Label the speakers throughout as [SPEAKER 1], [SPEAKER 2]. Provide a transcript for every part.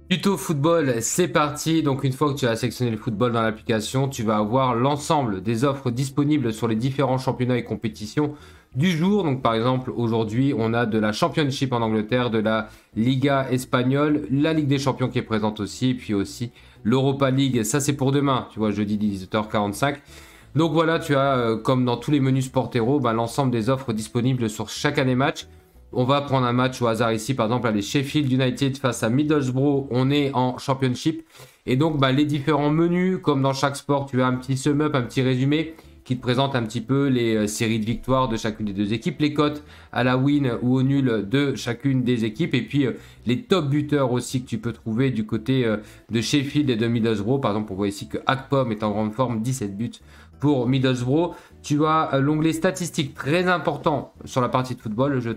[SPEAKER 1] Tuto football, c'est parti. Donc une fois que tu as sélectionné le football dans l'application, tu vas avoir l'ensemble des offres disponibles sur les différents championnats et compétitions du jour. Donc par exemple, aujourd'hui, on a de la Championship en Angleterre, de la Liga espagnole, la Ligue des Champions qui est présente aussi, et puis aussi l'Europa League. Ça, c'est pour demain, tu vois, jeudi 18h45. Donc voilà, tu as, comme dans tous les menus Sportero, l'ensemble des offres disponibles sur chaque année match. On va prendre un match au hasard ici, par exemple, les Sheffield United face à Middlesbrough, on est en Championship. Et donc, les différents menus, comme dans chaque sport, tu as un petit sum-up, un petit résumé qui te présente un petit peu les séries de victoires de chacune des deux équipes, les cotes à la win ou au nul de chacune des équipes, et puis les top buteurs aussi que tu peux trouver du côté de Sheffield et de Middlesbrough. Par exemple, on voit ici que Akpom est en grande forme, 17 buts pour Middlesbrough. Tu as l'onglet statistiques, très important sur la partie de football. Je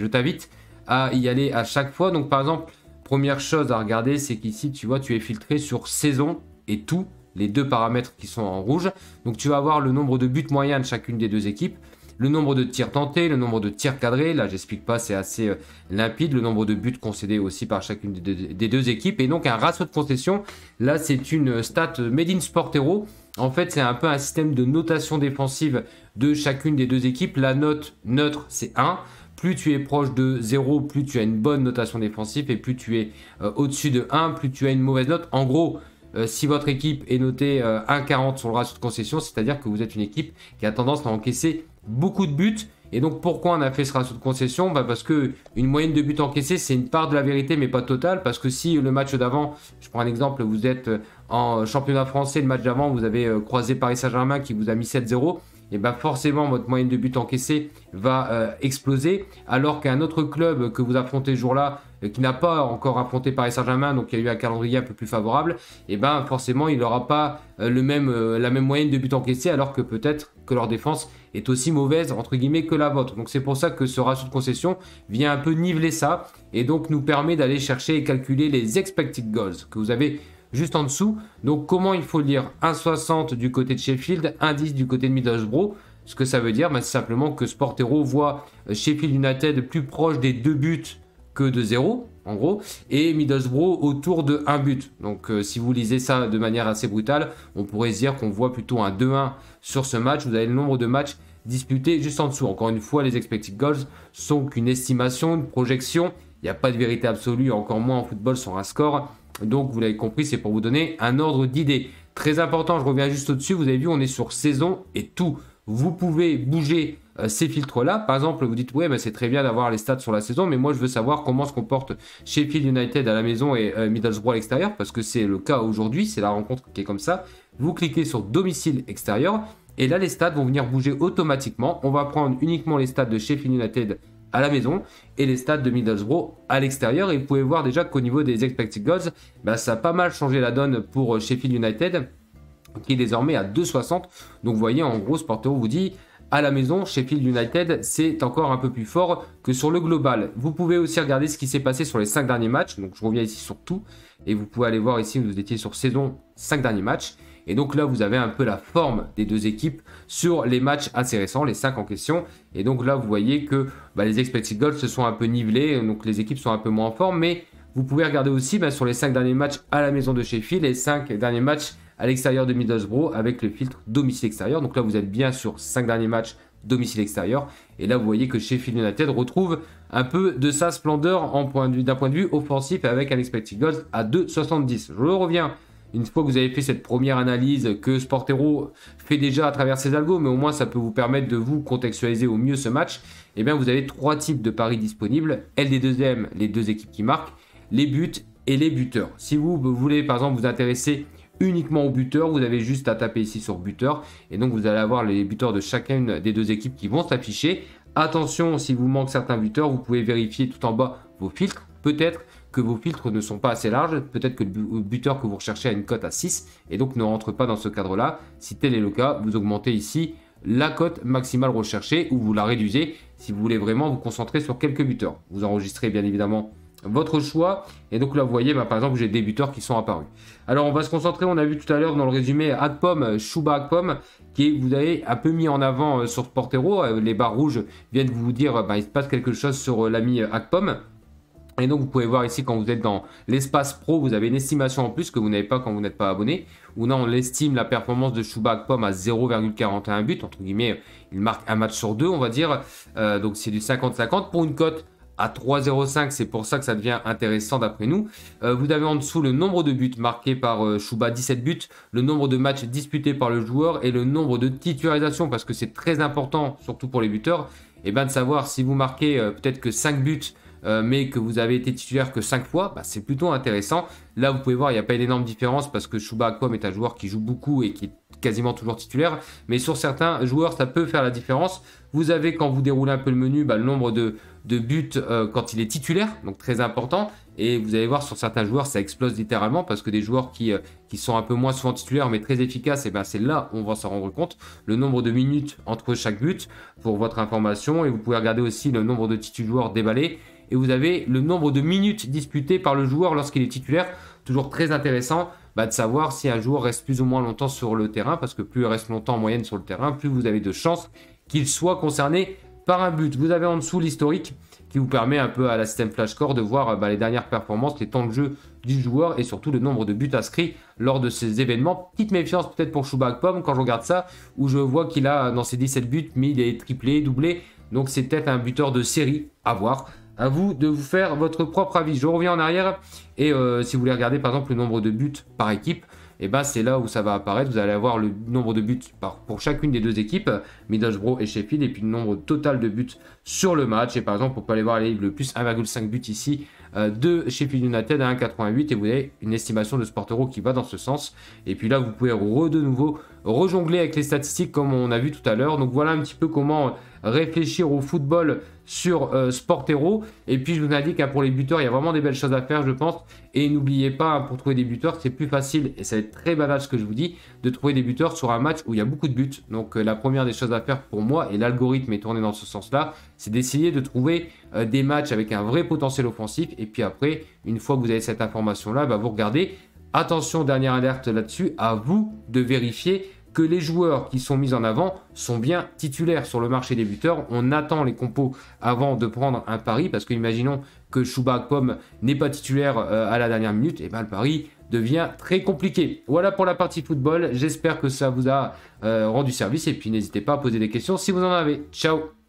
[SPEAKER 1] t'invite à y aller à chaque fois. Donc par exemple, première chose à regarder, c'est qu'ici, tu vois, tu es filtré sur saison et tout, les deux paramètres qui sont en rouge. Donc tu vas avoir le nombre de buts moyens de chacune des deux équipes, le nombre de tirs tentés, le nombre de tirs cadrés. Là, j'explique pas, c'est assez limpide. Le nombre de buts concédés aussi par chacune des deux équipes. Et donc un ratio de concession. Là, c'est une stat made in Sportero. En fait, c'est un peu un système de notation défensive de chacune des deux équipes. La note neutre, c'est 1. Plus tu es proche de 0, plus tu as une bonne notation défensive. Et plus tu es au-dessus de 1, plus tu as une mauvaise note. En gros, si votre équipe est notée 1,40 sur le ratio de concession, c'est-à-dire que vous êtes une équipe qui a tendance à encaisser beaucoup de buts. Et donc pourquoi on a fait ce ratio de concession? Parce que une moyenne de buts encaissés, c'est une part de la vérité, mais pas totale. Parce que si le match d'avant, je prends un exemple, vous êtes en championnat français, le match d'avant, vous avez croisé Paris Saint-Germain qui vous a mis 7-0, et forcément votre moyenne de buts encaissés va exploser. Alors qu'un autre club que vous affrontez ce jour-là, qui n'a pas encore affronté Paris Saint-Germain, donc il y a eu un calendrier un peu plus favorable, et forcément il n'aura pas la même moyenne de buts encaissés, alors que peut-être que leur défense est aussi mauvaise entre guillemets que la vôtre. Donc c'est pour ça que ce ratio de concession vient un peu niveler ça, et donc nous permet d'aller chercher et calculer les expected goals que vous avez juste en dessous. Donc comment il faut lire? 1,60 du côté de Sheffield, 1,10 du côté de Middlesbrough. Ce que ça veut dire, c'est simplement que Sportero voit Sheffield United plus proche des 2 buts que de 0, en gros, et Middlesbrough autour de 1 but. Donc si vous lisez ça de manière assez brutale, on pourrait se dire qu'on voit plutôt un 2-1 sur ce match. Vous avez le nombre de matchs disputés juste en dessous. Encore une fois, les expected goals sont qu'une estimation, une projection. Il n'y a pas de vérité absolue, encore moins en football sur un score. Donc vous l'avez compris, c'est pour vous donner un ordre d'idée. Très important, je reviens juste au-dessus, vous avez vu, on est sur saison et tout. Vous pouvez bouger ces filtres-là. Par exemple, vous dites, ouais, c'est très bien d'avoir les stats sur la saison, mais moi je veux savoir comment se comporte Sheffield United à la maison et Middlesbrough à l'extérieur, parce que c'est le cas aujourd'hui, c'est la rencontre qui est comme ça. Vous cliquez sur domicile extérieur, et là les stats vont venir bouger automatiquement. On va prendre uniquement les stats de Sheffield United à la maison et les stats de Middlesbrough à l'extérieur. Et vous pouvez voir déjà qu'au niveau des expected goals, ça a pas mal changé la donne pour Sheffield United, qui est désormais à 2,60. Donc vous voyez, en gros, Sportero vous dit, à la maison, Sheffield United, c'est encore un peu plus fort que sur le global. Vous pouvez aussi regarder ce qui s'est passé sur les 5 derniers matchs. Donc je reviens ici sur tout, et vous pouvez aller voir ici, vous étiez sur saison 5 derniers matchs. Et donc là, vous avez un peu la forme des deux équipes sur les matchs assez récents, les 5 en question. Et donc là, vous voyez que les expected goals se sont un peu nivelés. Donc les équipes sont un peu moins en forme. Mais vous pouvez regarder aussi sur les 5 derniers matchs à la maison de Sheffield et les 5 derniers matchs à l'extérieur de Middlesbrough avec le filtre domicile extérieur. Donc là, vous êtes bien sur 5 derniers matchs domicile extérieur. Et là, vous voyez que Sheffield United retrouve un peu de sa splendeur d'un point de vue offensif avec un expected goals à 2,70. Je reviens. Une fois que vous avez fait cette première analyse que Sportero fait déjà à travers ses algos, mais au moins ça peut vous permettre de vous contextualiser au mieux ce match, vous avez 3 types de paris disponibles. LD2M, les deux équipes qui marquent, les buts et les buteurs. Si vous voulez par exemple vous intéresser uniquement aux buteurs, vous avez juste à taper ici sur buteur, et donc vous allez avoir les buteurs de chacune des deux équipes qui vont s'afficher. Attention, si vous manque certains buteurs, vous pouvez vérifier tout en bas vos filtres. Peut-être que vos filtres ne sont pas assez larges, peut-être que le buteur que vous recherchez a une cote à 6 et donc ne rentre pas dans ce cadre-là. Si tel est le cas, vous augmentez ici la cote maximale recherchée ou vous la réduisez si vous voulez vraiment vous concentrer sur quelques buteurs. Vous enregistrez bien évidemment votre choix, et donc là vous voyez par exemple j'ai des buteurs qui sont apparus. Alors on va se concentrer, on a vu tout à l'heure dans le résumé Akpom, Chouba Akpom, qui vous avez un peu mis en avant sur Sportero. Les barres rouges viennent vous dire il se passe quelque chose sur l'ami Akpom. Et donc, vous pouvez voir ici, quand vous êtes dans l'espace pro, vous avez une estimation en plus que vous n'avez pas quand vous n'êtes pas abonné. Où là, on estime la performance de Chouba Akpom à 0,41 buts. Entre guillemets, il marque un match sur deux, on va dire. Donc, c'est du 50-50 pour une cote à 3,05. C'est pour ça que ça devient intéressant d'après nous. Vous avez en dessous le nombre de buts marqués par Chouba, 17 buts. Le nombre de matchs disputés par le joueur et le nombre de titularisations. Parce que c'est très important, surtout pour les buteurs, et ben de savoir si vous marquez peut-être que 5 buts mais que vous avez été titulaire que 5 fois, bah, c'est plutôt intéressant. Là, vous pouvez voir, il n'y a pas une énorme différence parce que Chouba Akpom est un joueur qui joue beaucoup et qui est quasiment toujours titulaire. Mais sur certains joueurs, ça peut faire la différence. Vous avez, quand vous déroulez un peu le menu, bah, le nombre de buts quand il est titulaire, donc très important. Et vous allez voir, sur certains joueurs, ça explose littéralement parce que des joueurs qui sont un peu moins souvent titulaires mais très efficaces, et ben c'est là où on va s'en rendre compte. Le nombre de minutes entre chaque but pour votre information. Et vous pouvez regarder aussi le nombre de joueurs déballés. Et vous avez le nombre de minutes disputées par le joueur lorsqu'il est titulaire. Toujours très intéressant de savoir si un joueur reste plus ou moins longtemps sur le terrain, parce que plus il reste longtemps en moyenne sur le terrain, plus vous avez de chances qu'il soit concerné par un but. Vous avez en dessous l'historique qui vous permet un peu à la système Flashcore de voir les dernières performances, les temps de jeu du joueur et surtout le nombre de buts inscrits lors de ces événements. Petite méfiance peut-être pour Chouba Akpom quand je regarde ça, où je vois qu'il a dans ses 17 buts mis des triplés, doublés. Donc c'est peut-être un buteur de série à voir. À vous de vous faire votre propre avis. Je reviens en arrière et si vous voulez regarder par exemple le nombre de buts par équipe, et ben c'est là où ça va apparaître. Vous allez avoir le nombre de buts pour chacune des deux équipes, Middlesbrough et Sheffield, et puis le nombre total de buts sur le match. Et par exemple, on peut aller voir le plus 1,5 buts ici de Sheffield United à 1,88, et vous avez une estimation de Sportero qui va dans ce sens. Et puis là, vous pouvez de nouveau rejongler avec les statistiques comme on a vu tout à l'heure. Donc voilà un petit peu comment réfléchir au football sur Sportero. Et puis je vous indique pour les buteurs, il y a vraiment des belles choses à faire, je pense. Et n'oubliez pas, pour trouver des buteurs, c'est plus facile, et ça va être très banal ce que je vous dis, de trouver des buteurs sur un match où il y a beaucoup de buts. Donc la première des choses à faire pour moi, et l'algorithme est tourné dans ce sens-là, c'est d'essayer de trouver des matchs avec un vrai potentiel offensif. Et puis après, une fois que vous avez cette information-là, vous regardez. Attention, dernière alerte là-dessus, à vous de vérifier que les joueurs qui sont mis en avant sont bien titulaires sur le marché des buteurs. On attend les compos avant de prendre un pari, parce que imaginons que Chouba Akpom n'est pas titulaire à la dernière minute, et le pari devient très compliqué. Voilà pour la partie football. J'espère que ça vous a rendu service, et puis n'hésitez pas à poser des questions si vous en avez. Ciao!